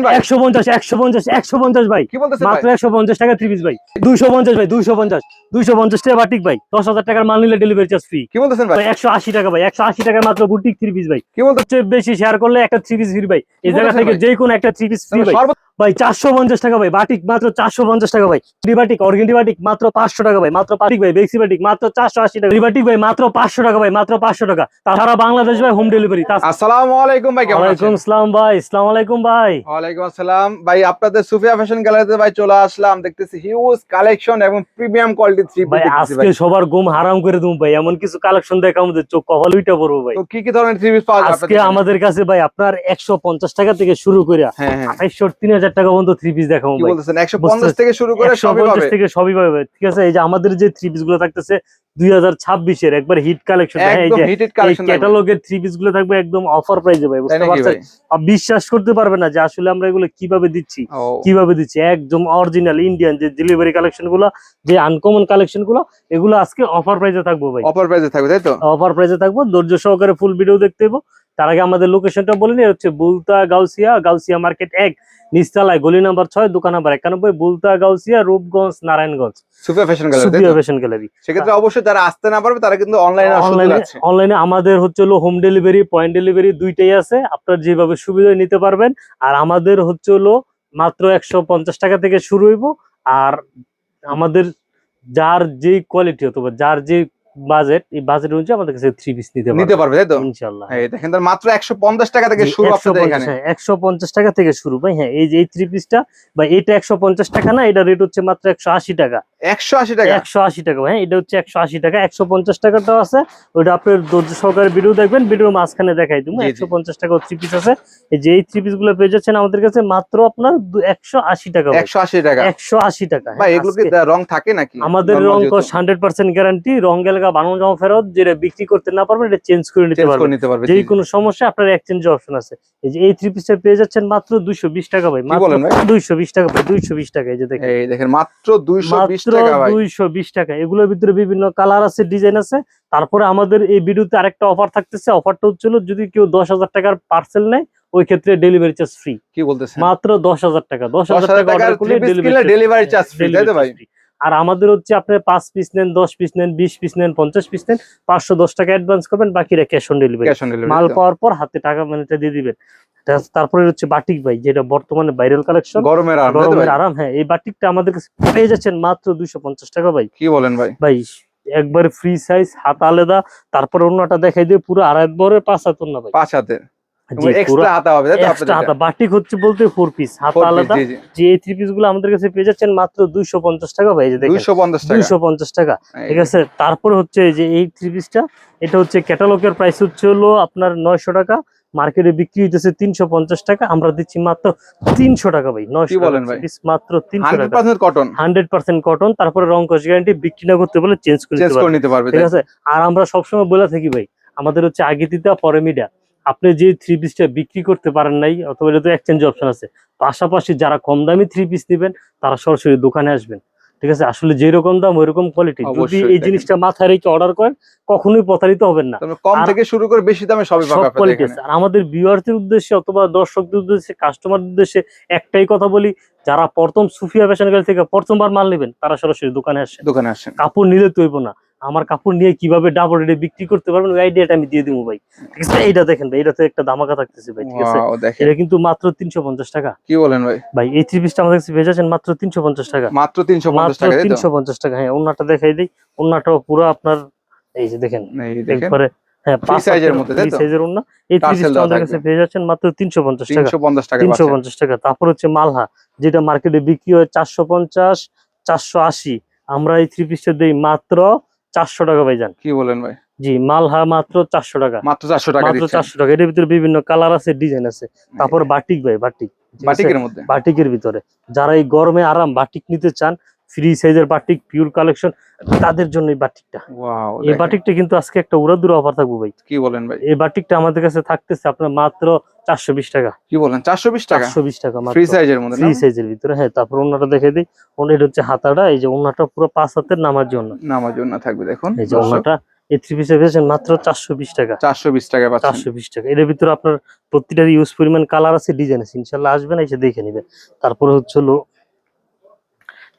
150 150 150 ভাই, কি বলতেছেন মাত্র ভাই? 150 টাকা 3 পিস ভাই। 250 ভাই, 250 টাকা বাটিক ভাই। 10,000 টাকার মাল নিলে ডেলিভারি চার্জ ফ্রি। কি বলতেছেন ভাই? 180 টাকা ভাই, 180 টাকা মাত্র বুটিক 3 পিস ভাই। কি বলতেছেন? সবচেয়ে বেশি শেয়ার করলে একটা 3 পিস ফ্রি ভাই। এই জায়গা বলতেছেন থেকে ভাই? যে কোনো একটা 3 পিস ফ্রি ভাই। ভাই 450 টাকা ভাই, বাটিক মাত্র 450 টাকা ভাই। ডিবাটিক অর্গেন্ডি বাটিক মাত্র 500 টাকা ভাই, মাত্র বাটিক ভাই। বেক্সি বাটিক মাত্র 480 টাকা। ডিবাটিক ভাই মাত্র 500 টাকা ভাই, মাত্র 500 টাকা। সারা বাংলাদেশ ভাই হোম ডেলিভারি। আসসালামু আলাইকুম ভাই, কেমন আছেন? ওয়ালাইকুম আসসালাম ভাই, আসসালামু আলাইকুম ভাই। ওয়ালাইকুম আসসালাম ভাই, আপনাদের সুফিয়া ফ্যাশন গ্যালারিতে ভাই চলে আসলাম। দেখতেছি হিউজ কালেকশন এবং প্রিমিয়াম কোয়ালিটি থ্রি পিস ভাই দেখতেছি আজকে ভাই। সবার ঘুম হারাম করে দেবো ভাই, এমন কিছু কালেকশন দেখাবো যে চোখ কপাল উইটা পড়বো ভাই। তো কি কি ধরনের থ্রি পিস পাওয়া যাবে আজকে আপনাদের এখানে? আমাদের কাছে ভাই আপনার 150 টাকা থেকে শুরু করে হ্যাঁ হ্যাঁ, 2800 3000 টাকা পর্যন্ত থ্রি পিস দেখাবো কি ভাই। বলতেছেন? 150 থেকে শুরু করে সবই 150 পাবে? থেকে সবই পাবে, ঠিক আছে। এই যে আমাদের যে থ্রি পিস গুলো থাকতেছে 2026 এর একবার হিট কালেকশন। হ্যাঁ, এই একদম যে হিটেড এই কালেকশন থাকবে, ক্যাটালগের থ্রি পিস গুলো থাকবে একদম অফার প্রাইসে ভাই, তাই বুঝতে নাকি পারছেন? ভাই? বিশ্বাস করতে পারবে না যে আসলে আমরা এগুলো কিভাবে দিচ্ছি। ও, কিভাবে দিচ্ছি একদম অরিজিনাল ইন্ডিয়ান যে ডেলিভারি কালেকশন গুলো, যে আনকমন কালেকশন গুলো, এগুলো আজকে অফার প্রাইসে থাকবো ভাই। অফার প্রাইসে থাকবে তাই তো? অফার প্রাইসে থাকবো, ধৈর্য সহকারে ফুল ভিডিও দেখতে হইব। তার আগে আমাদের লোকেশনটা বলে নিই, হচ্ছে বুলতা গাউসিয়া, গাউসিয়া মার্কেট 1, নিচতলায়, গলি নাম্বার 6, দোকান number 91, বুলতা Gausia, Rupganj, Narayanganj, Sufia fashion gallery তাই সুপিয়া তো? Fashion gallery. সেক্ষেত্রে অবশ্যই যারা আসতে না পারবে তারা কিন্তু অনলাইনে সুযোগ অনলাইনে আছে। অনলাইনে আমাদের হচ্ছে হলো হোম ডেলিভারি, পয়েন্ট ডেলিভারি দুইটাই আছে। আপনার যেভাবে সুবিধা নিতে পারবেন। আর আমাদের হচ্ছে হলো মাত্র 150 টাকা থেকে শুরু হইব। আর আমাদের যার যে কোয়ালিটি অথবা যার যে বাজেট, এই বাজেট অনুযায়ী আমাদের কাছে থ্রি পিস নিতে নিতে পারবে পারবে তাই তো? ইনশাআল্লাহ। এই দেখেন, তার মাত্র 150 টাকা থেকে শুরু আপনাদের 150, এখানে। হ্যাঁ 150 টাকা থেকে শুরু ভাই। হ্যাঁ, এই যে এই থ্রি পিসটা ভাই, এটা 150 টাকা না, এটা রেট হচ্ছে মাত্র 180 টাকা। 180 টাকা? 180 টাকা, হ্যাঁ এটা হচ্ছে 180 টাকা। 150 টাকাটাও আছে, ওইটা আপনার ধৈর্য সহকারে ভিডিও দেখবেন, ভিডিওর মাঝখানে দেখাই দিব। জি জি, 150 টাকা থ্রি পিস আছে। এই যে এই থ্রি পিস গুলো পেয়ে যাচ্ছেন আমাদের কাছে মাত্র আপনার 180 টাকা ভাই। 180 টাকা। 180 টাকা, ভাই হ্যাঁ। এগুলো কি রং থাকে নাকি? আমাদের নরমাল রং যেহেতু 100% গ্যারান্টি। রং গেলে বানানো জমা ফেরত, যেটা বিক্রি করতে না পারবেন এটা চেঞ্জ করে নিতে চেঞ্জ করে পারবেন। নিতে পারবে। যে জি জি। কোনো সমস্যা আপনার এক্সচেঞ্জের অপশন আছে। এই যে এই থ্রি পিসটা পেয়ে যাচ্ছেন মাত্র 220 টাকা ভাই, কি মাত্র বলেন ভাই? 220 টাকা ভাই, 220 টাকা। এই যে দেখেন, এই দেখেন মাত্র 220 মাত্র টাকা ভাই। 220 টাকা। এগুলোর ভিতরে বিভিন্ন কালার আছে, ডিজাইন আছে। তারপরে আমাদের এই ভিডিওতে আরেকটা অফার থাকতেছে। অফারটা হচ্ছিল যদি কেউ 10,000 টাকার পার্সেল নেয়, ওই ক্ষেত্রে ডেলিভারি চার্জ ফ্রি। কি বলতেছেন? মাত্র 10,000 টাকা, 10,000 টাকা টাকার অর্ডার করলে 3 পিস কিনলে ডেলিভারি চার্জ ফ্রি তাই তো ভাই? আর আমাদের হচ্ছে আপনি 5 পিস নেন, 10 পিস নেন, 20 পিস নেন, 50 পিস নেন, 510 টাকা অ্যাডভান্স করবেন, বাকিরা cash on delivery. Cash on delivery মাল তো? পাওয়ার পর হাতে টাকা মানিটা দিয়ে দিবেন। তারপরে হচ্ছে বাটিক ভাই, যেটা বর্তমানে ভাইরাল কালেকশন, গরমের আরাম তাই তো গরমের ভাই? আরাম। হ্যাঁ, এই বাটিকটা আমাদের কাছে পেয়ে যাচ্ছেন মাত্র 250 টাকা ভাই। কি বলেন ভাই? ভাই একবার ফ্রি সাইজ, হাত আলাদা। তারপর অন্যটা দেখাই দিয়ে পুরো আড়াই বরের 5 হাত না ভাই। 5 হাতে জি, পুরো এক্সট্রা হাতা হবে তাই তো এক্সট্রা আপনাদের হাতা। এটা? বাটিক হচ্ছে বলতে 4 পিস, হাত 4 পিস, আলাদা। জি জি। যে এই থ্রি পিস গুলো আমাদের কাছে পেয়ে যাচ্ছেন মাত্র 250 টাকা ভাই। এই যে দেখেন 250 টাকা। 250 টাকা, এই ঠিক আছে। তারপরে হচ্ছে এই যে এই থ্রি পিসটা, এটা হচ্ছে ক্যাটালগের প্রাইস হচ্ছে হলো আপনার 900 টাকা। মার্কেটে বিক্রি হইতেছে 350 টাকা, আমরা দিচ্ছি মাত্র 300 টাকা ভাই। 900 কি টাকা বলেন ভাই? পিস, মাত্র 300 টাকা। 100% কটন? 100% কটন। তারপরে রং কস গ্যারান্টি, বিক্রি না করতে বলে চেঞ্জ করে চেঞ্জ নিতে করে পারবে, নিতে পারবে ঠিক তাই? আছে। আর আমরা সবসময় বলে থাকি ভাই, আমাদের হচ্ছে আগে দিতে পরে মিডা। আপনি যে থ্রি পিসটা বিক্রি করতে পারেন নাই, অথবা এটা তো এক্সচেঞ্জ অপশন আছে, পাশাপাশি যারা কম দামি থ্রি পিস নেবেন তারা সরাসরি দোকানে আসবেন, ঠিক আছে। আসলে যেরকম দাম ওইরকম কোয়ালিটি। যদি অবশ্যই এই দেখেন, জিনিসটা মাথায় রেখে অর্ডার করেন, কখনোই প্রতারিত হবেন না। তবে কম আর থেকে শুরু করে বেশি দামে সবই পাবে সব আপনাদের কোয়ালিটি এখানে। আছে। আর আমাদের ভিউয়ারদের উদ্দেশ্যে অথবা দর্শকদের উদ্দেশ্যে, কাস্টমারদের উদ্দেশ্যে একটাই কথা বলি, যারা প্রথম সুফিয়া ফ্যাশন গ্যালারি থেকে প্রথমবার মাল নেবেন তারা সরাসরি দোকানে আসেন। দোকানে আসেন। কাপড় নিলে তো হইব না, আমার কাপড় নিয়ে কিভাবে ডাবল রেটে বিক্রি করতে পারবেন ওই আইডিয়াটা আমি দিয়ে দিবো ভাই, ঠিক আছে। এইটা দেখেন ভাই, এটাতে একটা ধামাকা থাকতেছে ভাই, ঠিক আছে। ওয়াও দেখেন, এটা কিন্তু মাত্র 350 টাকা কি বলেন ভাই? ভাই। এই থ্রি পিসটা আমাদের কাছে পেয়ে যাচ্ছেন মাত্র 350 টাকা, মাত্র 350 মাত্র টাকা তাই তো? 350 টাকা। হ্যাঁ, ওন্নাটা দেখাই দিই, ওন্নাটাও পুরো আপনার এই যে দেখেন এই দেখেন, একবারে, হ্যাঁ ফ্রি সাইজের মধ্যে তাই ফ্রি তো? সাইজের ওন্না। এই থ্রি টার্সেল পিসটা দেওয়া আমাদের থাকবে। কাছে পেয়ে যাচ্ছেন মাত্র 350 টাকা, 350 টাকা পাচ্ছেন। 350 টাকা। তারপর হচ্ছে মালহা, যেটা মার্কেটে বিক্রি হয় 450 480, আমরা এই থ্রি পিসটা দেই মাত্র 400 টাকা ভাই যান। কি বলেন ভাই? জি, মালহা মাত্র 400 টাকা, মাত্র 400 টাকা মাত্র দিচ্ছেন? 400 টাকা। এর ভিতরে বিভিন্ন কালার আছে, ডিজাইন আছে। তারপর বাটিক ভাই, বাটিক, ঠিক আছে। বাটিকের মধ্যে? বাটিকের ভিতরে যারা এই গরমে আরাম বাটিক নিতে চান, ফ্রি সাইজের বাটিক, পিওর কালেকশন, তাদের জন্য এই বাটিকটা। ওয়াও এই দেখেন, বাটিকটা কিন্তু আজকে একটা উড়াদুরা অফার থাকবো ভাই। কি বলেন ভাই? এই বাটিকটা আমাদের কাছে থাকতেছে আপনার মাত্র 420 টাকা, কি বলেন? 420 টাকা? 420 টাকা মাত্র, ফ্রি সাইজের মধ্যে না? ফ্রি সাইজের ভিতরে। হ্যাঁ, তারপর ওন্নাটা দেখে দিই। ওন্না, এটা হচ্ছে হাতাটা, এই যে ওন্নাটা পুরো 5 হাতের নামার জন্য। নামার জন্য থাকবে দেখুন এই যে দর্শক। ওন্নাটা, এই থ্রি পিসের পেয়েছেন মাত্র 420 টাকা। 420 টাকায় পাচ্ছেন। 420 টাকা। এর ভিতরে আপনার প্রতিটার ইউজ পরিমাণ কালার আছে, ডিজাইন আছে, ইনশাল্লাহ আসবেন এসে দেখে নেবেন। তারপরে হচ্ছে হলো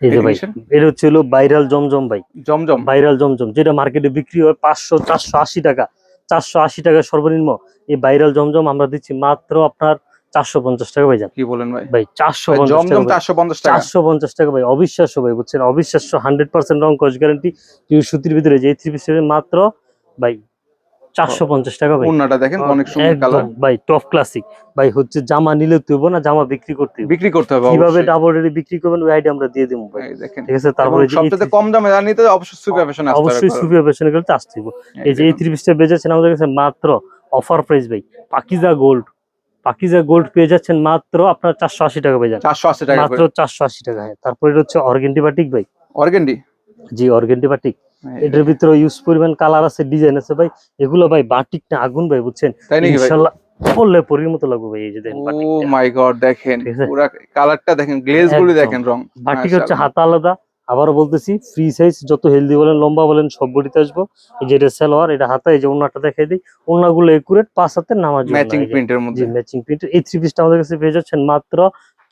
এই যে এটা ভাই, কিসের? এটা হচ্ছে হলো ভাইরাল জমজম ভাই, জমজম। ভাইরাল জমজম, যেটা মার্কেটে বিক্রি হয় 500 480 টাকা, 480 টাকা সর্বনিম্ন। এই ভাইরাল জমজম আমরা দিচ্ছি মাত্র আপনার 450 টাকা ভাই যান। কি বলেন ভাই? ভাই 450 টাকা জমজম ভাই, 450 টাকা। 450 টাকা ভাই, অবিশ্বাস্য ভাই, বুঝছেন, অবিশ্বাস্য। 100% রং কস গ্যারান্টি, পিওর সুতির ভিতরে যে থ্রি পিস মাত্র ভাই 450 টাকা ভাই। ওন্নাটা দেখেন অনেক সুন্দর কালার। একদম ভাই টপ ক্লাসিক ভাই, হচ্ছে জামা নিলে তুইব না, জামা বিক্রি করতে হইব। বিক্রি করতে হবে কিভাবে অবশ্যই। ডাবল রেটে বিক্রি করবেন ওই আইডিয়া আমরা দিয়ে দেবো ভাই, এই দেখেন, ঠিক আছে। এবং তারপরে যে এই সবচেয়ে three- কম দামে জানিতে অবশ্যই সুপার ফ্যাশন আসতে হবে। অবশ্যই সুবিধা পেছনে গেলে আসতে হইব। এই যে এই থ্রি পিসটা পেয়ে যাচ্ছেন আমাদের কাছে মাত্র অফার প্রাইস ভাই, পাকিজা গোল্ড, পাকিজা গোল্ড পেয়ে যাচ্ছেন মাত্র আপনার 480 টাকা পেয়ে যান, 480 টাকা মাত্র 480 টাকা। হ্যাঁ, তারপরে এটা হচ্ছে অর্গেন্ডি বাটিক ভাই, অর্গেন্ডি। জি অর্গেন্ডি বাটিক। এটার ভিতরে ইউজ পরিমাণ কালার আছে, ডিজাইন আছে ভাই, এগুলো ভাই বাটিক না আগুন ভাই, বুঝছেন, তাই নাকি ভাই? ইনশাআল্লাহ পরলে পরির মতো লাগবে ভাই। এই যে দেখেন ও বাটিকটা, মাই গড, দেখেন ঠিক আছে? পুরো কালারটা দেখেন, গ্লেজ গুলি একদম। দেখেন, রং। বাটিক হচ্ছে মাশাআল্লাহ। হাতা আলাদা, আবারও বলতেছি ফ্রি সাইজ, যত হেলদি বলেন লম্বা বলেন সব বডিতে আসবো। এই যে এটা সালোয়ার, এটা হাতা, এই যে ওন্নাটা দেখাই দিই, ওন্নাগুলো একুরেট 5 হাতের নামাজ ম্যাচিং প্রিন্টের জি মধ্যে ম্যাচিং প্রিন্ট। এই থ্রি পিসটা আমাদের কাছে পেয়ে যাচ্ছেন মাত্র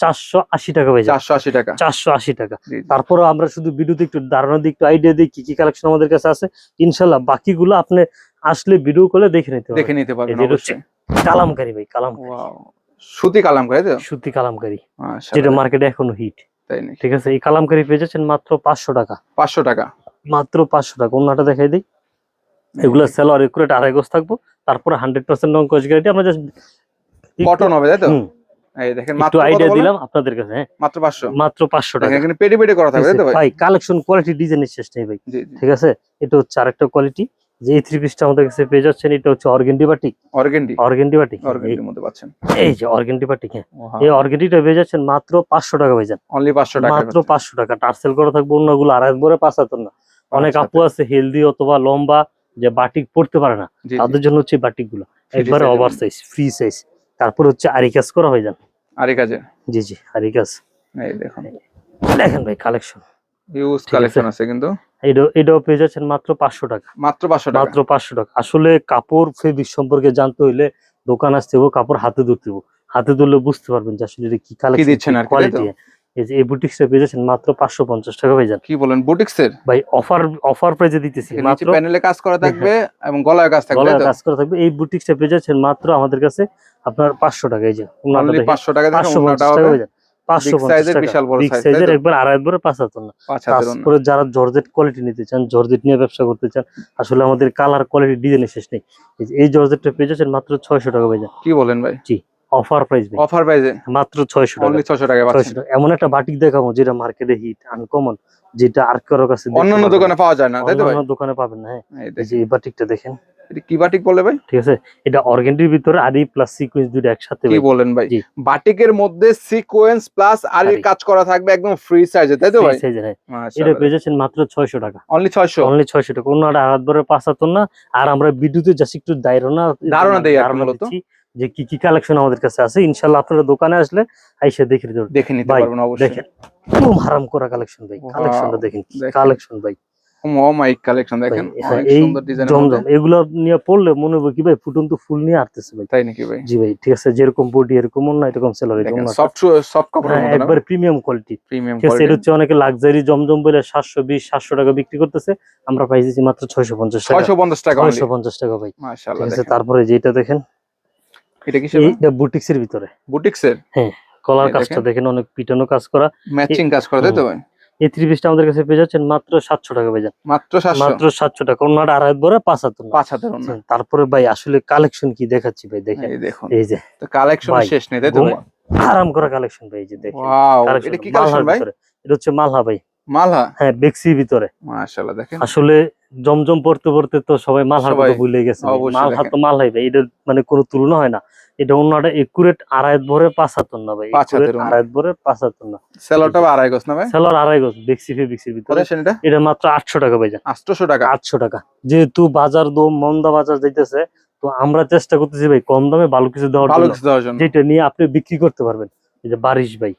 480 টাকা ভাই, 480 টাকা। 480 টাকা। জি, জি। তারপরে আমরা শুধু ভিডিওতে একটু ধারণা দিই, একটু আইডিয়া দিই কি কি কালেকশন আমাদের কাছে আছে। ইনশাল্লাহ বাকিগুলো আপনি আসলে ভিডিও করলে দেখে নিতে দেখে পারবেন। নিতে পারবেন এই যে এটা হচ্ছে অবশ্যই। কালামকারী ভাই, কালামকারী, ওয়াও, সুতি কালামকারী তো? সুতি কালামকারী, যেটা মাশাআল্লাহ, মার্কেটে এখনো হিট, তাই নাকি? ঠিক আছে। এই কালামকারী পেয়ে যাচ্ছেন মাত্র 500 টাকা, 500 টাকা। মাত্র 500 টাকা। ওন্নাটা দেখাই দিই, এগুলো সেলোয়ার একুরেট 2.5 গজ থাকবো, তারপরে 100% রং কস গ্যারান্টি। আমরা জাস্ট কটন হবে তাই তো? এই দেখেন মাত্র একটু কত আইডিয়া বলেন? দিলাম আপনাদের কাছে, হ্যাঁ মাত্র 500। মাত্র 500 দেখেন টাকা। এখানে পেডি পেডি করা থাকবে তাই তো ভাই? ভাই কালেকশন কোয়ালিটি ডিজাইনের শেষ নেই ভাই, জি, জি। ঠিক আছে। এটা হচ্ছে আরেকটা কোয়ালিটি, যে এই থ্রি পিসটা আমাদের কাছে পেয়ে যাচ্ছেন, এটা হচ্ছে organdy batik, organdy. Organdy batik, অর্গেন্ডির মধ্যে পাচ্ছেন। এই যে অর্গেন্ডি বাটিক, হ্যাঁ এই অর্গেন্ডিটা পেয়ে যাচ্ছেন মাত্র 500 টাকা ভাই যান, অনলি 500 টাকা। মাত্র 500 টাকা। টার্সেল করা থাকবে, অন্যগুলো 2.5 বরে 5 হাতের না। অনেক আচ্ছা, আপু আছে হেলদি অথবা লম্বা, যে বাটিক পড়তে পারে না, জি, জি। তাদের জন্য হচ্ছে বাটিক গুলো একবারে size এর ওভার মধ্যে। Size, free size. তারপর হচ্ছে আরি কাজ করা হয়ে যান, আরে কাজে। জি জি আরি কাজ। এই দেখুন দেখেন ভাই কালেকশন, হিউজ ঠিক কালেকশন আছে। আছে কিন্তু। এটাও পেয়ে যাচ্ছেন মাত্র 500 টাকা, মাত্র 500 টাকা। মাত্র 500 টাকা। আসলে কাপড় ফেব্রিক সম্পর্কে জানতে হইলে দোকান আসতে হবে, কাপড় হাতে ধরতে হবে, হাতে ধরলে বুঝতে পারবেন যে আসলে এটা কি কালেকশন, দিচ্ছেন আর কি, তাই তো? কোয়ালিটি। এই যে এই বুটিক্সটা পেয়ে যাচ্ছেন মাত্র 550 টাকা ভাই যান। কি বলেন, বুটিক্সের? ভাই অফার প্রাইসে দিতেছি নিচে মাত্র, প্যানেলে কাজ করা থাকবে এবং গলায় কাজ থাকবে তাই গলায় তো? কাজ করা থাকবে। এই বুটিক্সটা পেয়ে যাচ্ছেন মাত্র আমাদের কাছে আপনার 500 টাকা। এই যে ওন্নাটা অনলি দেখেন, 500 টাকা দেখেন। 550 ওন্নাটা টাকা হবে ভাই যান, বিগ 550 সাইজের, টাকা, বিশাল বড় বিগ সাইজ তাই সাইজের, তো? একবার 2.5 বরে 5 হাত না। 5 হাতের ওন্না। তারপরে যারা জর্জেট কোয়ালিটি নিতে চান, জর্জেট নিয়ে ব্যবসা করতে চান, আসলে আমাদের কালার কোয়ালিটি ডিজাইনের শেষ নেই। এই জর্জেটটা পেয়ে যাচ্ছেন মাত্র 600 টাকা ভাই যান, কি বলেন ভাই? জি অফার প্রাইস ভাই, অফার প্রাইজে মাত্র 600 টাকা, অনলি 600 টাকায় 600 পাচ্ছেন। টাকা। এমন একটা বাটিক দেখাবো যেটা মার্কেটে হিট, আনকমন, যেটা আর কারো কাছে দেখতে অন্যান্য পারবেন দোকানে না, পাওয়া যায় না তাই তো ভাই? অন্যান্য দোকানে পাবেন না। হ্যাঁ এই এই যে দেখেন, এই বাটিকটা দেখেন, এটা কি বাটিক বলে ভাই? ঠিক আছে। এটা অর্গেন্ডির ভিতরে আরি প্লাস সিকোয়েন্স দুটো একসাথে কি ভাই, বলেন ভাই? জি বাটিকের মধ্যে সিকোয়েন্স প্লাস আরির আরি। কাজ করা থাকবে একদম ফ্রি সাইজে তাই তো ফ্রি ভাই? সাইজের, হ্যাঁ। এটা মাশাআল্লাহ, পেয়ে যাচ্ছেন মাত্র 600 টাকা, অনলি 600। অনলি 600 টাকা। অন্যটা আড়াত বরে 5 হাত না। আর আমরা ভিডিওতে জাস্ট একটু ধারণা দেই আর কি মূলত। দিচ্ছি যে কি কি কালেকশন আমাদের কাছে আছে। ইনশাআল্লাহ আপনারা দোকানে আসলে আইসা দেখে নিতে পারবেন। দেখে নিতে ভাই পারবেন অবশ্যই। দেখেন একদম হারাম করা কালেকশন ভাই, Wow, কালেকশনটা দেখেন, কি দেখেন। কালেকশন ভাই। ও মাই কালেকশন ভাই দেখেন, হ্যাঁ, অনেক এই সুন্দর ডিজাইনের মধ্যে। জমজম এগুলো নিয়ে পড়লে মনে হবে কি ভাই ফুটন্ত ফুল নিয়ে আসতেছে ভাই। তাই নাকি ভাই? জি ভাই, ঠিক আছে। যেরকম বডি এরকম না, এরকম সেলারি দেখেন জমনা, সফট সফট কাপড়ের হ্যাঁ মধ্যে না? একবার প্রিমিয়াম কোয়ালিটি, প্রিমিয়াম ঠিক আছে। এটা কোয়ালিটি। হচ্ছে অনেকে লাক্সারি জমজম বলে 720-700 টাকা বিক্রি করতেছে, আমরা পাইছি মাত্র 650 টাকা, 650 টাকা অনলি। 650 টাকা ভাই, মাশাআল্লাহ ঠিক আছে। দেখেন। তারপরে যেটা দেখেন, এটা কিসের ভাই? এইটা বুটিক্সের ভিতরে, বুটিক্সের? হ্যাঁ কলার এই কাজটা দেখেন। দেখেন, অনেক পিটানো কাজ করা। ম্যাচিং কাজ করা তাই তো ভাই? এই থ্রি পিসটা আমাদের কাছে পেয়ে যাচ্ছেন মাত্র 700 টাকা ভাই যান, মাত্র 700। মাত্র 700 টাকা। অন্যটা আড়াই বরে 5 হাত না। 5 হাতের ওন্না। তারপরে ভাই আসলে কালেকশন কি দেখাচ্ছি ভাই, দেখেন এই দেখুন, এই যে তো কালেকশন ভাই, শেষ নেই তাই তো ভাই? আরাম করা কালেকশন ভাই, এই যে দেখেন ওয়াও, কালেকশন। এটা কি কালেকশন ভাই? এটা হচ্ছে মালহা ভাই, মালহা? হ্যাঁ বেক্সির ভিতরে। মাশাআল্লাহ দেখেন। আসলে জমজম পড়তে পড়তে তো সবাই মালহার সবাই কথা ভুলে গেছে ভাই। অবশ্যই মালহা দেখেন। তো মালহাই ভাই, এটা মানে কোনো তুলনা হয় না। এটা অন্যটা একুরেট আড়াই ভরে 5 হাত না ভাই, 5 হাতের একুরেট ওন্না। আড়াই ভরে 5 হাত না। সেলরটা বা আড়াই গজ না ভাই? সেলর আড়াই গজ, বেক্সির ভিতরে। কত সেটা? এটা মাত্র 800 টাকা ভাই যান, 800 টাকা। 800 টাকা। যেহেতু বাজার দম মন্দা বাজার যাইতেছে, তো আমরা চেষ্টা করতেছি ভাই কম দামে ভালো কিছু দেওয়ার ভালো জন্য, কিছু দেওয়ার জন্য। যেটা নিয়ে আপনি বিক্রি করতে পারবেন। এই যে বারিশ ভাই,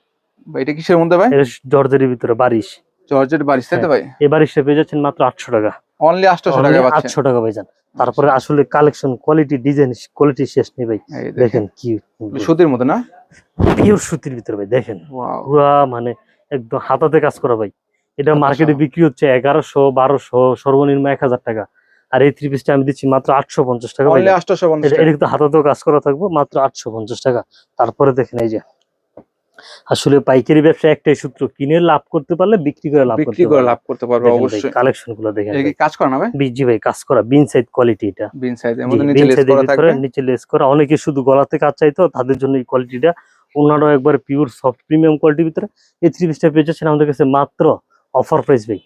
ভাই এটা কিসের মধ্যে ভাই? এটা জর্জের ভিতরে বারিশ, জর্জেট বারিশ তাই তো ভাই? এই বারিশটা পেয়ে যাচ্ছেন মাত্র 800 টাকা, অনলি 800 টাকা পাচ্ছেন। 800 টাকা ভাইজান। তারপরে আসলে কালেকশন কোয়ালিটি ডিজাইন কোয়ালিটি শেষ নেই ভাই। এই দেখেন কি সুতির মতো না, পিওর সুতির ভিতরে ভাই, দেখেন ওয়াও পুরা মানে একদম হাতাতে কাজ করা ভাই। এটা হাতা মার্কেটে সহ। বিক্রি হচ্ছে 1100 1200 সর্বনিম্ন 1000 টাকা, আর এই থ্রি পিসটা আমি দিচ্ছি মাত্র 850 টাকা ভাই। অনলি 850 এটা টাকা। এটা কিন্তু হাতাতেও কাজ করা থাকবো মাত্র 850 টাকা। তারপরে দেখেন এই যে আসলে পাইকারি ব্যবসা একটাই সূত্র, কিনে লাভ করতে পারলে বিক্রি করে লাভ বিক্রি করতে করে পারবে। লাভ করতে পারবে অবশ্যই। কালেকশন গুলো দেখেন এটা কি ভাই, কাজ করা না ভাই? জি ভাই কাজ করা বিন সাইড কোয়ালিটি এটা। বিন সাইজের জি মধ্যে নিচে বিন লেস সাইডের করা ভিতরে থাকবে। নিচে লেস করা, অনেকে শুধু গলাতে কাজ চাইতো তাদের জন্য এই কোয়ালিটিটা। ওনারাও একবার পিওর সফট প্রিমিয়াম কোয়ালিটির ভিতরে। এই থ্রি পিসটা পেয়ে যাচ্ছেন আমাদের কাছে মাত্র অফার প্রাইস ভাই।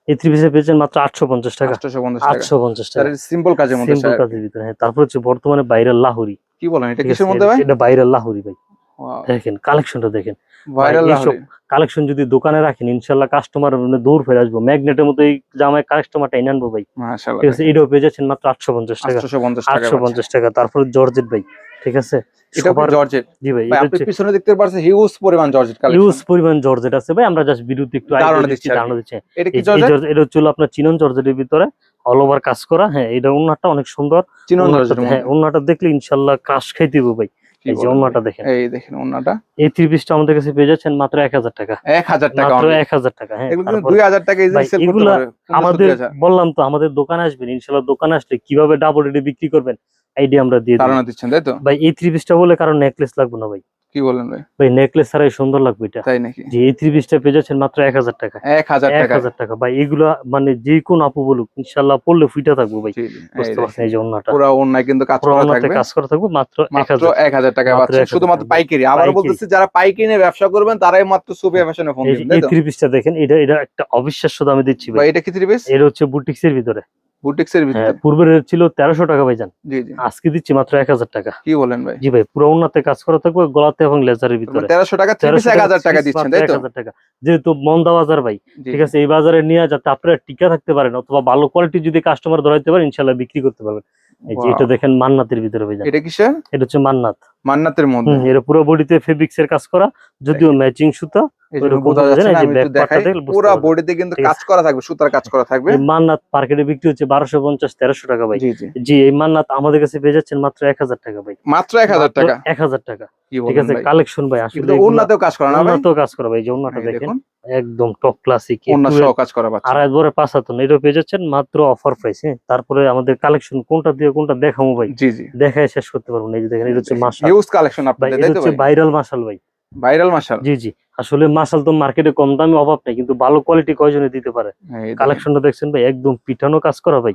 এই থ্রি পিসটা পেয়েছেন মাত্র 850 টাকা। 850 টাকা। 850 স্যার টাকা সিম্পল কাজের মধ্যে সিম্পল স্যার। কাজের ভিতরে। হ্যাঁ তারপর হচ্ছে বর্তমানে ভাইরাল লাহুরি। কি বলেন এটা ঠিক কিসের আছে, মধ্যে ভাই? এটা ভাইরাল লাহুরি ভাই। ওয়াও, দেখেন কালেকশনটা দেখেন ভাইরাল এইসব লাহোরি। কালেকশন যদি দোকানে রাখেন ইনশাল্লাহ কাস্টমার দৌড় ফেরে আসবো, ম্যাগনেটের মতো এই জামায় কাস্টমারটা এনে আনবো ভাই। মাশাআল্লাহ ঠিক আছে, এটাও পেয়ে যাচ্ছেন মাত্র 850 টাকা। 850 টাকা পাচ্ছেন। 850 টাকা। তারপর জর্জেট ভাই, ঠিক আছে এটা কি সবার। জর্জেট? জি ভাই ভাই এটা আপনি হচ্ছে পিছনে দেখতে পাচ্ছেন হিউজ পরিমাণ জর্জেট ইউজ কালেকশন। পরিমাণ জর্জেট আছে ভাই, আমরা জাস্ট বিরুদ্ধে একটু ধারণা আইডিয়া দিচ্ছি দিচ্ছি, আর কি। ধারণা দিচ্ছি। এটা কি এই জর্জেট? এটা হচ্ছে হলো আপনার চিনন জর্জেটের ভিতরে অল ওভার কাজ করা। হ্যাঁ এটা ওন্নাটা অনেক সুন্দর। চিনন ওন্নাটা জর্জেটের হ্যাঁ মধ্যে। ওন্নাটা দেখলে ইনশাল্লাহ ক্রাশ খাইতে হবে ভাই। কি এই যে বলেন ওন্নাটা ভাই? দেখেন, এই দেখেন ওন্নাটা এই থ্রি পিসটা আমাদের কাছে পেয়ে যাচ্ছেন মাত্র 1000 টাকা। 1000 টাকা মাত্র অনলি। 1000 টাকা। হ্যাঁ এগুলো কিন্তু তারপর 2000 টাকা ইজিলি ভাই সেল করতে এগুলা পারবে। 1500 আমাদের 2000 বললাম তো আমাদের দোকানে আসবেন ইনশাল্লাহ, দোকানে আসলে কিভাবে ডাবল রেটে বিক্রি করবেন আইডিয়া আমরা দিয়ে দেবো ধারণা দিচ্ছেন তাই তো? ভাই। এই থ্রি পিসটা বলে কারণ নেকলেস লাগবে না ভাই। কি বলেন ভাই? ভাই নেকলেস ছাড়াই সুন্দর লাগবে এটা। তাই নাকি? যে এই থ্রি পিসটা পেয়ে যাচ্ছেন মাত্র 1000 টাকা। 1000 টাকা। 1000 টাকা ভাই। এগুলা মানে যে কোন আপু বলুক ইনশাল্লাহ পড়লে ফুইটা থাকবো ভাই। জি জি, এই বুঝতে পারছেন দেখেন এই যে ওন্নাটা পুরো ওন্নায় কিন্তু কাজ পুরো করা ওন্নাতে থাকবে। কাজ করা থাকবে মাত্র মাত্র 1000। 1000 টাকা মাত্র পাচ্ছেন 1000 শুধুমাত্র টাকা। পাইকারি। আবারও পাইকারি। বলতেছি যারা পাইকারি নিয়ে ব্যবসা করবেন তারাই মাত্র সুফিয়া ফ্যাশনে ফোন এই দিবেন যে তাই এই তো? থ্রি পিসটা দেখেন, এটা এটা একটা অবিশ্বাস্য দামে দিচ্ছি ভাই ভাই। এটা কি থ্রি পিস? এটা হচ্ছে বুটিক্স এর ভিতরে। বুটিক্স এর হ্যাঁ ভিতরে? পূর্বের rate ছিল 1300 টাকা ভাই জান, জি জি। আজকে দিচ্ছি মাত্র 1000 টাকা। কি বলেন ভাই? জি ভাই পুরো ওন্নাতে কাজ করা থাকবে গলাতে এবং লেজারের ভিতরে। 1300 টাকা থ্রি পিস 1000 টাকা দিচ্ছেন তাই তো? 1000 টাকা। যেহেতু মন্দা বাজার ভাই, জি ঠিক আছে এই বাজারে নিয়ে যাতে আপনারা টিকা থাকতে পারেন অথবা ভালো কোয়ালিটি যদি কাস্টমার ধরাইতে পারেন ইনশাল্লাহ বিক্রি করতে পারবেন। এই যে Wow, এটা দেখেন মান্নাতের ভিতরে ভাই জান, এটা কিসের? এটা হচ্ছে মান্নাত। মান্নাতের মধ্যে। এটা পুরো বডিতে ফেব্রিক্স এর কাজ করা, যদিও ম্যাচিং সুতা। এই যে ওইরকম বোঝা বোঝা যাচ্ছে যায় না, না, এই যে আমি ব্যাক একটু পার্টটা দেখাই। দেখলে বুঝতে পুরো পারবেন। বডিতে কিন্তু ঠিক কাজ আছে। করা থাকবে, সুতার কাজ করা থাকবে। এই মান্নাত মার্কেটে বিক্রি হচ্ছে 1250 1300 টাকা ভাই। জি জি। জি এই মান্নাত আমাদের কাছে পেয়ে যাচ্ছেন মাত্র 1000 টাকা ভাই। মাত্র 1000 মাত্র টাকা। 1000 টাকা। কি ঠিক বলেন আছে ভাই? কালেকশন ভাই আসলে কিন্তু এগুলা ওন্নাতেও কাজ করা না ভাই? উন্নত কাজ করা ভাই। যে উন্নতটা এই দেখেন দেখুন একদম টপ ক্লাসিক ওন্না সহ কাজ করা আর পাচ্ছেন। একবারে 5 হাত এটাও পেয়ে যাচ্ছেন মাত্র অফার প্রাইস। হ্যাঁ তারপরে আমাদের কালেকশন কোনটা দিয়ে কোনটা দেখাবো ভাই, জি জি। দেখায় শেষ করতে পারবো না। এই যে দেখেন এটা হচ্ছে মাশাল হিউজ কালেকশন ভাই, আপনাদের এটা তাই তো হচ্ছে ভাই? ভাইরাল মাশাল ভাই। ভাইরাল মাশাল। জি জি আসলে মাশাল তো মার্কেটে কম দামে অভাব নাই, কিন্তু ভালো কোয়ালিটি কয়জনে দিতে পারে। এই দেখেন কালেকশনটা দেখছেন ভাই একদম পিঠানো কাজ করা ভাই।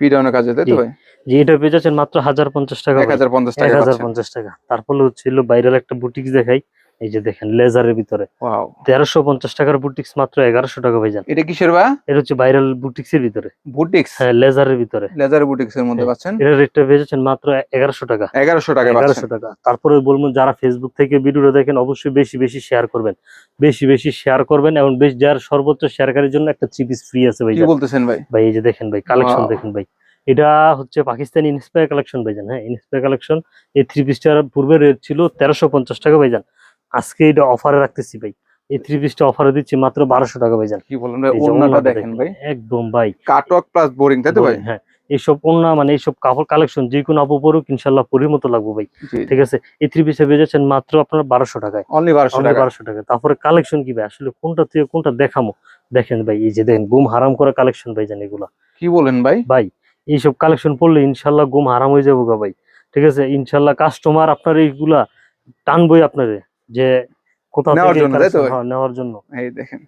পিডাউনের কাজে তাই তো জি ভাই? জি এটা পেয়ে যাচ্ছেন মাত্র 1050 টাকা ভাই। 1050 টাকা পাচ্ছেন। 1050 টাকা। তারপরে হচ্ছিল ভাইরাল একটা বুটিক্স দেখাই, এই যে দেখেন লেজারের ভিতরে ওয়াও, 1350 টাকার বুটিক্স মাত্র 1100 টাকা ভাই জান। এটা কিসের বা? এটা হচ্ছে ভাইরাল বুটিক্স এর ভিতরে। বুটিক্স? হ্যাঁ লেজারের ভিতরে। লেজার বুটিক্স এর মধ্যে হ্যাঁ পাচ্ছেন এটার রেটটা পেয়ে যাচ্ছেন মাত্র 1100 টাকা। 1100 টাকা পাচ্ছেন। 1100 টাকা। তারপরে বলবো যারা ফেসবুক থেকে ভিডিওটা দেখেন অবশ্যই বেশি বেশি শেয়ার করবেন, বেশি বেশি শেয়ার করবেন এবং বেশ যার সর্বোচ্চ শেয়ারকারীর জন্য একটা থ্রি পিস ফ্রি আছে ভাই কি জান। বলতেছেন ভাই? ভাই এই যে দেখেন ভাই কালেকশন Wow, দেখেন ভাই, এটা হচ্ছে পাকিস্তানি ইন্সপায়ার কালেকশন ভাইজান। হ্যাঁ ইন্সপায়ার কালেকশন। এই থ্রি পিসটার পূর্বে রেট ছিল 1350 টাকা ভাইজান, আজকে এটা অফারে রাখতেছি ভাই। এই থ্রি পিসটা অফারে দিচ্ছি মাত্র 1200 টাকা ভাইজান। কি বলেন ভাই? এই যে ওন্নাটা ওন্নাটা দেখেন ভাই, একদম ভাই কাটওয়ার্ক প্লাস বোরিং তাই তো ভাই? হ্যাঁ এইসব ওন্না মানে এইসব কাপড় কালেকশন যে কোনো আপু পরুক ইনশাল্লাহ পরির মতো লাগবে ভাই। জি ঠিক আছে এই থ্রি পিসে পেয়ে যাচ্ছেন মাত্র আপনার 1200 টাকায়। অনলি 1200 অনলি টাকা। 1200 টাকা। তারপরে কালেকশন কি ভাই আসলে কোনটা থেকে কোনটা দেখামো, দেখেন ভাই এই যে দেখেন গুম হারাম করা কালেকশন ভাইজান এগুলা। কি বলেন ভাই? ভাই এইসব কালেকশন পড়লে ইনশাল্লাহ ঘুম হারাম হয়ে যাবো গা ভাই। ঠিক আছে ইনশাল্লাহ কাস্টমার আপনার এইগুলা টানবই আপনারে যে কোথা নেওয়ার থেকে জন্য তাই তো ভাই? নেওয়ার জন্য। এই দেখেন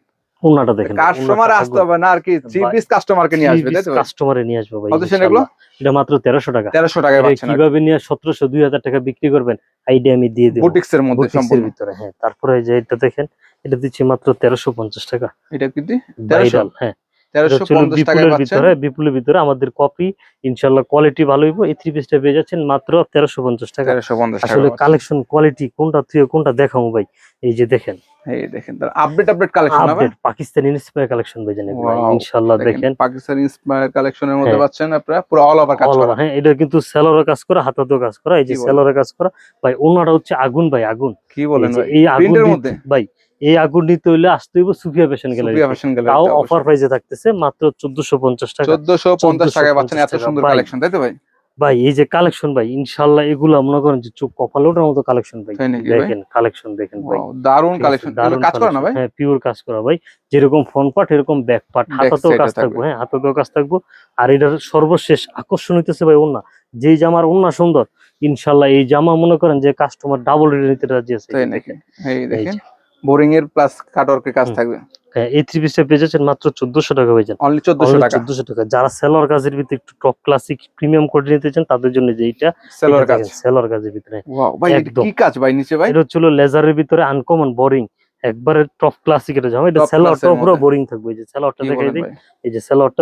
ওন্নাটা দেখেন কাস্টমার আসতে হবে না আর কি, থ্রি ভাই, পিস কাস্টমারকে নিয়ে আসবে তাই তো ভাই? কাস্টমারে নিয়ে আসবো ভাই কত সেন এগুলো? ইনশাল্লাহ। এটা মাত্র 1300 টাকা। 1300 টাকায় এটা পাচ্ছেন কিভাবে নিয়ে 1700 2000 টাকা বিক্রি করবেন আইডিয়া আমি দিয়ে দেবো বুটিক্স এর মধ্যে বুটিক্সের সম্পূর্ণ। ভিতরে। হ্যাঁ তারপরে যে এটা দেখেন এটা দিচ্ছি মাত্র 1350 টাকা। এটা কি 1300? ভাইরাল হ্যাঁ এটা হচ্ছে হলো 1350 টাকায় বিপুলের পাচ্ছেন। ভিতরে, বিপুলের ভিতরে আমাদের কপি ইনশাল্লাহ কোয়ালিটি ভালো হইব। এই থ্রি পিসটা পেয়ে যাচ্ছেন মাত্র 1350 টাকা। 1350 টাকা আসলে পাচ্ছেন। কালেকশন কোয়ালিটি কোনটা থেকে কোনটা দেখাবো ভাই। এই যে দেখেন এই দেখেন তার আপডেট কালেকশন না ভাই? আপডেট পাকিস্তানি ইন্সপায়ার কালেকশন ভাইজান এগুলো Wow, ইনশাআল্লাহ দেখেন পাকিস্তানি ইন্সপায়ার কালেকশনের মধ্যে হ্যাঁ। পাচ্ছেন আপনারা পুরো অল ওভার কাজ All করা। over, হ্যাঁ এটা কিন্তু সেলরের কাজ করা, হাতাতেও কাজ করা, এই যে কি বলেন? সেলরের কাজ করা ভাই। ওনাটা হচ্ছে আগুন ভাই, আগুন। কি বলেন এই যে ভাই? এই আগুন প্রিন্টের নিতে মধ্যে ভাই, এই আগুন নিতে হইলে আসতে হইব সুফিয়া ফ্যাশন সুফিয়া গ্যালারিতে। ফ্যাশন তাও গ্যালারিতে অফার প্রাইসে থাকতেছে মাত্র 1450 টাকা। 1450 টাকায় পাচ্ছেন 1450 এত টাকা সুন্দর ভাই। কালেকশন, তাই তো ভাই? ভাই এই যে কালেকশন ভাই ইনশাআল্লাহ এগুলা মনে করেন যে চোখ কপালে ওঠার মতো কালেকশন ভাই। তাই নাকি ভাই? দেখেন কালেকশন দেখেন ভাই, ওয়াও, দারুন ঠিক আছে কালেকশন। এগুলো দারুন কাজ করা না কালেকশন, ভাই? হ্যাঁ পিওর কাজ করা ভাই। যেরকম ফ্রন্ট পার্ট এরকম ব্যাক পার্ট, ব্যাক হাতাতেও সাইডে কাজ থাকবো, থাকবে। হ্যাঁ হাতাতেও কাজ থাকবো। আর এটার সর্বশেষ আকর্ষণ হইতেছে ভাই ওন্না, যেই জামার ওন্না সুন্দর ইনশাআল্লাহ এই জামা মনে করেন যে কাস্টমার ডাবল রেটে নিতে রাজি আছে। এই তাই যে নাকি? দেখেন, এই এই দেখেন যে বোরিং এর প্লাস কাটওয়ার্কের কাজ হুম। থাকবে। হ্যাঁ এই থ্রি পিসটা পেয়ে যাচ্ছেন মাত্র 1400 টাকা ভাইজান। অনলি 1400 অনলি টাকা 1400 টাকা। যারা সেলর কাজের ভিতরে একটু টপ ক্লাসিক প্রিমিয়াম কোয়ালিটি নিতে চান তাদের জন্য যে এইটা, সেলোয়ার এটা কাজ। দেখেন সেলর কাজের ভিতরে ওয়াও ভাই, এটা একদম। কি কাজ ভাই নিচে ভাই? এটা হচ্ছিল লেজারের ভিতরে আনকমন বোরিং, একবারে টপ ক্লাসিক এটা জামা। এটা টপ সেলরটা ক্লাসের পুরো মধ্যে। বোরিং থাকবে, এই যে সেলরটা কি দেখাই বলেন দিই। ভাই? এই যে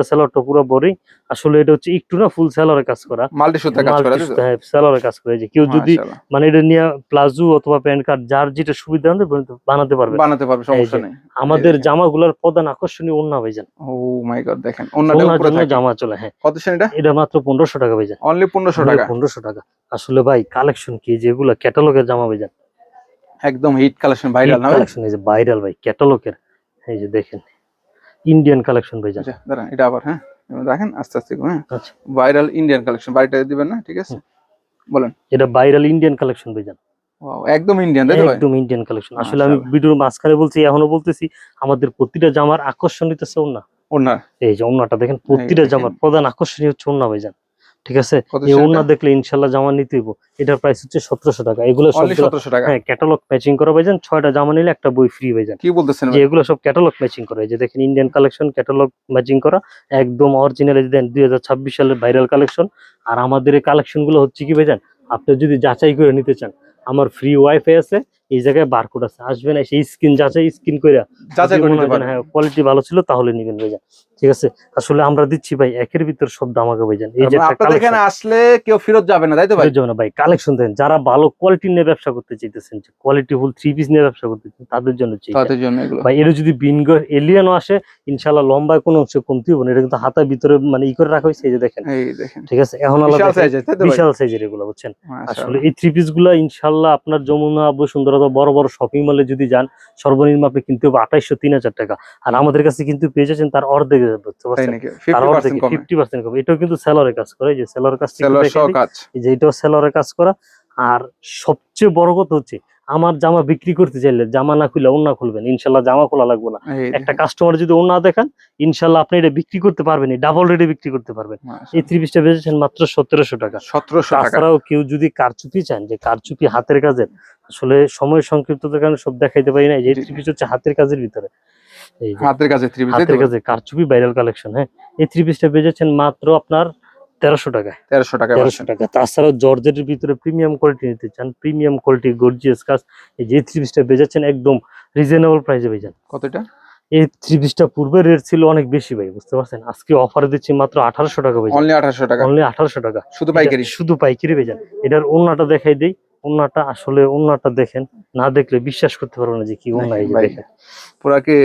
সেলরটা পুরো বোরিং। আসলে এটা হচ্ছে একটু না ফুল সেলরের কাজ করা, মাল্টি সুতার কাজ করা, মাল্টি তাই তো? সেলরের কাজ করে। যে কেউ যদি মাশাআল্লাহ। মানে এটা নিয়ে প্লাজো অথবা প্যান্ট কাট যার যেটা সুবিধা হবে বানাতে পারবে। বানাতে পারবে, এই সমস্যা যে নেই। আমাদের জামাগুলোর প্রধান আকর্ষণীয় ওন্না ভাইজান, ও মাই গড, দেখেন ওন্নাটা ওন্নার উপরে জন্য থাকে। জামা চলে, হ্যাঁ। কত সেন এটা? এটা মাত্র 1500 টাকা ভাইজান। অনলি 1500 অনলি টাকা। 1500 টাকা। আসলে ভাই কালেকশন কি যেগুলো ক্যাটালগের জামা ভাইজান, একদম হিট কালেকশন, ভাইরাল হিট না ভাই? কালেকশন, এই যে ভাইরাল ভাই ক্যাটালগের। এই যে দেখেন ইন্ডিয়ান কালেকশন ভাইজান। আচ্ছা দাঁড়ান, এটা আবার হ্যাঁ এবার দেখেন আস্তে আস্তে করে, হ্যাঁ আচ্ছা ভাইরাল ইন্ডিয়ান কালেকশন, বাড়িটা দিবেন না? ঠিক আছে, হুম। বলেন। এটা ভাইরাল ইন্ডিয়ান কালেকশন ভাইজান, ওয়াও, একদম ইন্ডিয়ান, তাই তো ভাই? একদম ইন্ডিয়ান কালেকশন। আসলে আমি মাশাআল্লাহ। ভিডিওর মাঝখানে বলছি, এখনো বলতেছি, আমাদের প্রতিটা জামার আকর্ষণ হইতেছে ওন্না। ওন্না এই যে ওন্নাটা দেখেন, এই প্রতিটা দেখেন জামার প্রধান আকর্ষণীয় হচ্ছে ওন্না ভাইজান। ঠিক আছে, কত এই সেন ওন্না এটা? দেখলে ইনশাল্লাহ জামা নিতে হইব। এটার প্রাইস হচ্ছে 1700 টাকা। এগুলো অনলি সবগুলো 1700 টাকা। হ্যাঁ ক্যাটালগ ম্যাচিং করা ভাইজান। 6টা জামা নিলে একটা বই ফ্রি ভাইজান। কি বলতেছেন যে ভাই? এগুলো সব ক্যাটালগ ম্যাচিং করা, এই যে দেখেন ইন্ডিয়ান কালেকশন ক্যাটালগ ম্যাচিং করা, একদম অরিজিনাল। এই যে দেন 2026 সালের ভাইরাল কালেকশন। আর আমাদের এই কালেকশন গুলো হচ্ছে কি ভাইজান, আপনি যদি যাচাই করে নিতে চান, আমার ফ্রি ওয়াইফাই আছে, এই জায়গায় বারকোড আছে, আসবেন সেই স্ক্রিন স্ক্রিন করে যাচাই করে নিতে পারবেন। হ্যাঁ কোয়ালিটি ভালো ছিল তাহলে নিবেন ভাইজান। ঠিক আছে, আসলে আমরা দিচ্ছি ভাই একের ভিতর সব দামাকা ভাইজান। এই যে একটা আপনাদের এখানে কালেকশন আসলে কেউ ফেরত যাবে না, তাই তো ভাই? যাবে না ভাই। কালেকশন দেন যারা ভালো কোয়ালিটি নিয়ে ব্যবসা করতে চাইতেছেন, যে কোয়ালিটি ফুল থ্রি পিস নিয়ে ব্যবসা করতে চান তাদের জন্য চাই তাদের জন্য এগুলো। ভাই। এর যদি বিনগর এলিয়ানও আসে ইনশাআল্লাহ লম্বায় কোনো অংশে কমতি হবে না। এটা কিন্তু হাতার ভিতরে মানে ই করে রাখা হয়েছে, এই যে দেখেন। এই দেখেন ঠিক আছে, এখন বিশাল সাইজের, তাই তো ভাই? বিশাল সাইজের এগুলো বুঝছেন। আসলে মাশাআল্লাহ। এই থ্রি পিস গুলা ইনশাআল্লাহ আপনার যমুনা বসুন্ধরা বড় বড় শপিং মলে যদি যান, সর্বনিম্ন আপনি কিনতে হবে 2800-3000 টাকা। আর আমাদের কাছে কিন্তু পেয়ে যাচ্ছেন তার অর্ধেক, বুঝতে তাই পারছেন? নাকি? তার 50% কমে। 50% কম। এটাও কিন্তু সেলরের কাজ করে, এই যে সেলরের কাজটা একটু সেলোয়ার দেখে সহ দিই। কাজ। এই যে এটাও সেলরের কাজ করা। আর সবচেয়ে বড় কথা হচ্ছে, আমার জামা বিক্রি করতে চাইলে জামা না খুলে ওন্না খুলবেন, ইনশাল্লাহ জামা খোলা লাগবে না। এই একটা দেখেন কাস্টমার যদি ওন্না দেখান, ইনশাল্লাহ আপনি এটা বিক্রি করতে পারবেন, ডাবল রেটে বিক্রি করতে পারবেন। এই মাশাআল্লাহ। থ্রি পিসটা বেচেছেন মাত্র 1700 টাকা। 1700 টাকা। তাছাড়াও কেউ যদি কারচুপি চান, যে কারচুপি হাতের কাজের, আসলে সময় সংক্ষিপ্ততার কারণে সব দেখাইতে পারি না। এই যে জি, থ্রি পিস হচ্ছে হাতের কাজের ভিতরে, এই যে হাতের কাছে 3 পিস, তাই তো হাতের ভাই? কাজে কারচুপি ভাইরাল কালেকশন। হ্যাঁ এই থ্রি পিসটা বেচেছেন মাত্র আপনার 1300 টাকায়। 1300 টাকায় 1300 পাচ্ছেন। টাকা। তাছাড়াও জর্জেটের ভিতরে প্রিমিয়াম কোয়ালিটি নিতে চান, প্রিমিয়াম কোয়ালিটি গর্জিয়াস কাজ, এই যে থ্রি পিসটা বেচাচ্ছেন একদম রিজনেবল প্রাইসে বেচান। কত এটা? এই থ্রি পিসটা পূর্বে রেট ছিল অনেক বেশি ভাই, বুঝতে পারছেন? আজকে অফারে দিচ্ছি মাত্র 1800 টাকা বেচান। অনলি 1800 টাকা। অনলি 1800 টাকা। শুধু এটা পাইকারি। শুধু পাইকারি বেচান। এটার ওন্নাটা দেখাই দেই। ওন্নাটা আসলে ওন্নাটা দেখেন, না দেখলে বিশ্বাস করতে পারবো না যে কি ওন্না। এই যে ভাই দেখেন, পুরাকে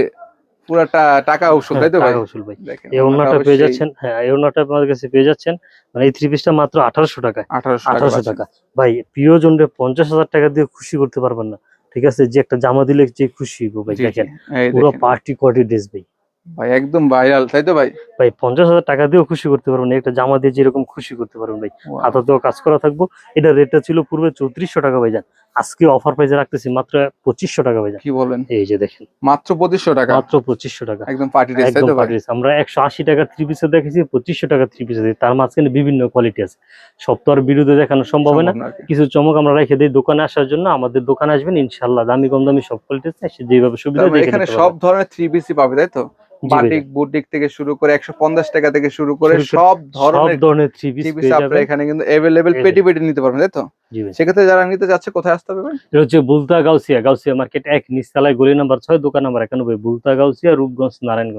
পুরাটা টাকা ঔষধ, হ্যাঁ তাই তো ভাই? টাকা উসুল ভাই। দেখেন এই ওন্নাটা ওন্নাটা পেয়ে অবশ্যই যাচ্ছেন, হ্যাঁ এই ওন্নাটা আপনাদের কাছে পেয়ে যাচ্ছেন, মানে এই থ্রি পিসটা মাত্র 1800 টাকায়। 1800 টাকা 1800 পাচ্ছেন। টাকা ভাই। প্রিয়জনরে 50,000 টাকা দিয়ে খুশি করতে পারবেন না। ঠিক আছে, যে একটা জামা দিলে যে খুশি হইব ভাই। জি জি, দেখেন এই পুরো দেখেন পার্টি কোয়ালিটি ড্রেস ভাই। ভাই, একদম ভাইরাল, তাই তো ভাই? ভাই 50,000 টাকা দিয়েও খুশি করতে পারবেন না, একটা জামা দিয়ে যেরকম খুশি করতে পারবেন ভাই। ওয়াও, হাতাতেও কাজ করা থাকবো। এটা রেটটা ছিল পূর্বে 3400 টাকা ভাইজান, আজকে অফার প্রাইসে রাখতেছি মাত্র 2500 টাকা ভাইজান। কি বলেন? এই যে দেখেন মাত্র 2500 টাকা। মাত্র 2500 টাকা। একদম পার্টি ড্রেস, তাই একদম তো ভাই? Party dress. আমরা 180 টাকা থ্রি পিসে দেখেছি, 2500 টাকা থ্রি পিসে দিই। তার মাঝখানে বিভিন্ন কোয়ালিটি আছে, সব তো আর বিরুদ্ধে দেখানো সম্ভব হয় না। সম্ভব না আর কি। কিছু চমক আমরা রেখে দিই দোকানে আসার জন্য। আমাদের দোকানে আসবেন ইনশাল্লাহ, দামি কম দামি সব কোয়ালিটি আছে, সে যেভাবে সুবিধা তার মানে দেখে এখানে নিতে সব পারবেন। ধরনের 3 পিসই পাবে, তাই তো? জি বাটিক ভাইজান। বুটিক থেকে শুরু করে 150 টাকা থেকে শুরু করে শুরু করে সব সব ধরনের ধরনের থ্রি পিস 3 পিস পেয়ে আপনারা যাবেন। এখানে কিন্তু अवेलेबल এই যে, পেটি পেটি নিতে পারবেন, তাই তো? জি ভাই। সেক্ষেত্রে যারা নিতে যাচ্ছে কোথায় আসতে হবে ভাই? এটা হচ্ছে বুলতা গাউসিয়া, গাউসিয়া মার্কেট 1 নিচতলায়, গলি নাম্বার 6, দোকান নাম্বার 91, বুলতা গাউসিয়া, রূপগঞ্জ, নারায়ণগঞ্জ।